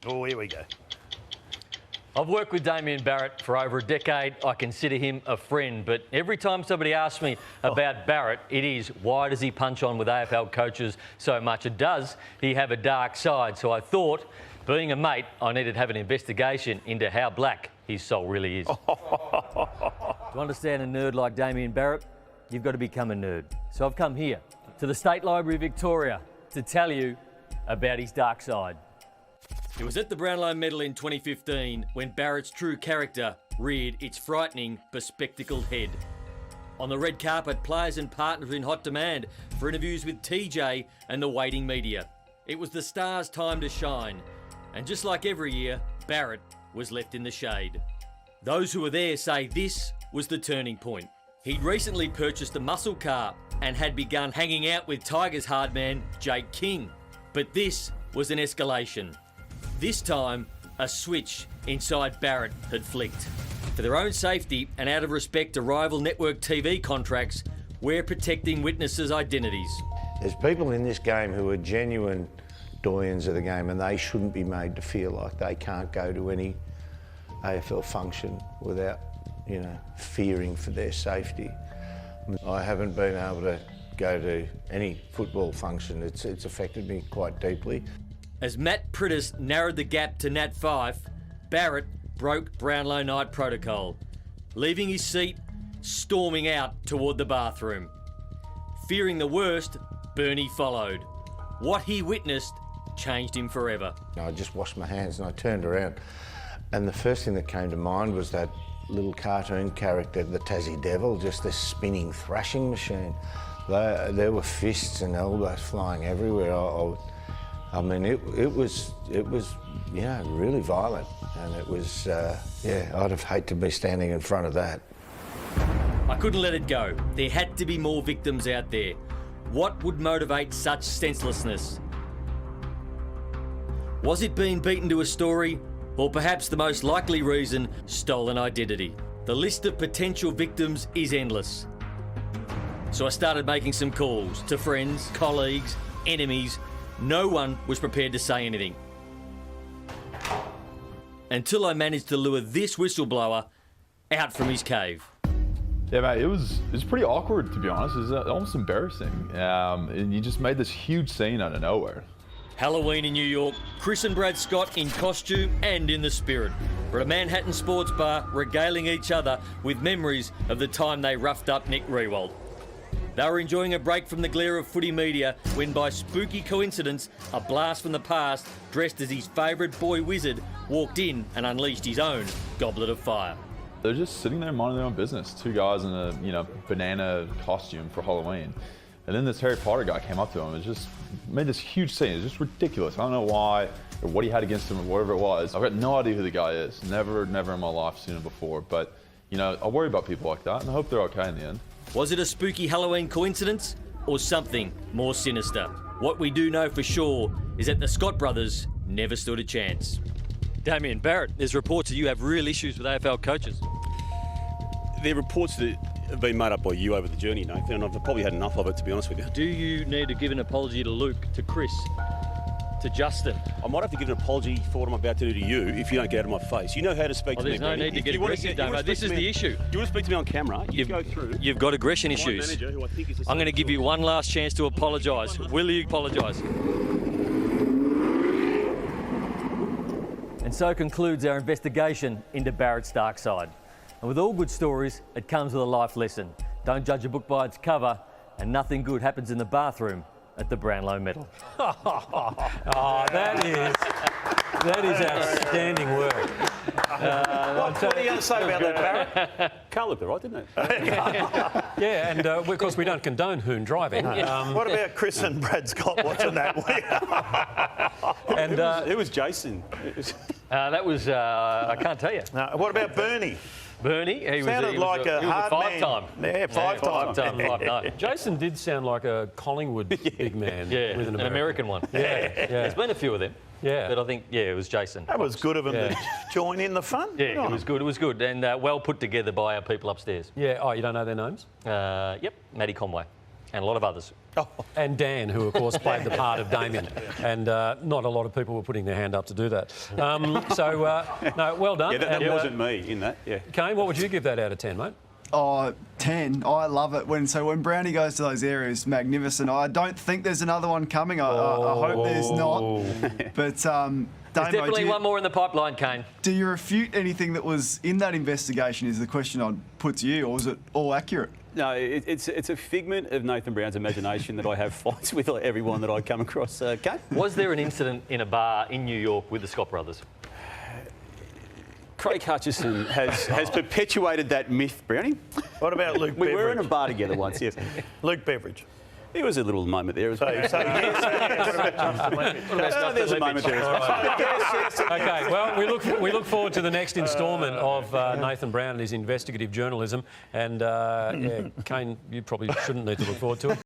Oh, here we go. I've worked with Damian Barrett for over a decade. I consider him a friend, but every time somebody asks me about Barrett, it is, why does he punch on with AFL coaches so much? And does he have a dark side? So I thought, being a mate, I needed to have an investigation into how black his soul really is. To understand a nerd like Damian Barrett, you've got to become a nerd. So I've come here to the State Library of Victoria to tell you about his dark side. It was at the Brownlow Medal in 2015 when Barrett's true character reared its frightening, bespectacled head. On the red carpet, players and partners were in hot demand for interviews with TJ and the waiting media. It was the star's time to shine, and just like every year, Barrett was left in the shade. Those who were there say this was the turning point. He'd recently purchased a muscle car and had begun hanging out with Tigers hard man Jake King. But this was an escalation. This time, a switch inside Barrett had flicked. For their own safety and out of respect to rival network TV contracts, we're protecting witnesses' identities. There's people in this game who are genuine doyens of the game, and they shouldn't be made to feel like they can't go to any AFL function without, fearing for their safety. I haven't been able to go to any football function. It's affected me quite deeply. As Matt Prittis narrowed the gap to Nat Fyfe, Barrett broke Brownlow night protocol, leaving his seat, storming out toward the bathroom. Fearing the worst, Bernie followed. What he witnessed changed him forever. I just washed my hands and I turned around, and the first thing that came to mind was that little cartoon character, the Tassie Devil, just this spinning thrashing machine. There were fists and elbows flying everywhere. I mean, it was really violent, and it was I'd have hated to be standing in front of that. I couldn't let it go. There had to be more victims out there. What would motivate such senselessness? Was it being beaten to a story, or perhaps the most likely reason, stolen identity? The list of potential victims is endless. So I started making some calls to friends, colleagues, enemies. No one was prepared to say anything. Until I managed to lure this whistleblower out from his cave. Yeah, mate, it was pretty awkward, to be honest. It was almost embarrassing. And you just made this huge scene out of nowhere. Halloween in New York, Chris and Brad Scott in costume and in the spirit. We're at a Manhattan sports bar, regaling each other with memories of the time they roughed up Nick Riewoldt. They were enjoying a break from the glare of footy media when, by spooky coincidence, a blast from the past, dressed as his favourite boy wizard, walked in and unleashed his own goblet of fire. They're just sitting there minding their own business. Two guys in a banana costume for Halloween. And then this Harry Potter guy came up to him and just made this huge scene. It was just ridiculous. I don't know why or what he had against him or whatever it was. I've got no idea who the guy is. Never in my life seen him before. But, I worry about people like that, and I hope they're okay in the end. Was it a spooky Halloween coincidence or something more sinister? What we do know for sure is that the Scott brothers never stood a chance. Damian Barrett, there's reports that you have real issues with AFL coaches. They're reports that have been made up by you over the journey, Nathan, and I've probably had enough of it, to be honest with you. Do you need to give an apology to Luke, to Chris, to Justin? I might have to give an apology for what I'm about to do to you if you don't get out of my face. You know how to speak to me. There's no need to get aggressive, Damo. This is the issue. You want to speak to me on camera? You go through. You've got aggression issues. Manager, who I think is I'm going to give you one last chance to apologise. Will you apologise? And so concludes our investigation into Barrett's dark side. And with all good stories, it comes with a life lesson. Don't judge a book by its cover, and nothing good happens in the bathroom at the Brownlow Medal. That is outstanding work. What are you going to say about that, Barrett? Car looked all right, didn't it? Yeah, and of course we don't condone hoon driving. What about Chris and Brad Scott watching that? And Who was Jason? That was, I can't tell you. What about Bernie? Bernie, he Sounded was like a hard man. five-time. Yeah, five-time. Five-time. Jason did sound like a Collingwood big man. Yeah, with an American one. Yeah. There's been a few of them. Yeah. But I think, it was Jason. That was good of him to join in the fun. Yeah, it was good. It was good. And well put together by our people upstairs. Yeah. Oh, you don't know their names? Yep, Maddie Conway. and a lot of others. And Dan, who of course played the part of Damian, and not a lot of people were putting their hand up to do that. No, well done. Yeah, that And, wasn't me in that. Yeah. Kane, what would you give that out of 10, mate? Oh, 10. I love it when Brownie goes to those areas, magnificent. I don't think there's another one coming. I hope there's not. But Damo, There's definitely one more in the pipeline, Kane. do you refute anything that was in that investigation? Is the question I'd put to you, or was it all accurate? No, it's a figment of Nathan Brown's imagination that I have fights with everyone that I come across. Kane? Was there an incident in a bar in New York with the Scott brothers? Craig Hutchison has perpetuated that myth, Brownie. What about Luke We Beveridge? were in a bar together once, yes. Luke Beveridge. There was a little moment there as well. So yes. There's a moment there as well. Okay, well, we look forward to the next instalment of Nathan Brown and his investigative journalism. And, yeah, Kane, you probably shouldn't need to look forward to it.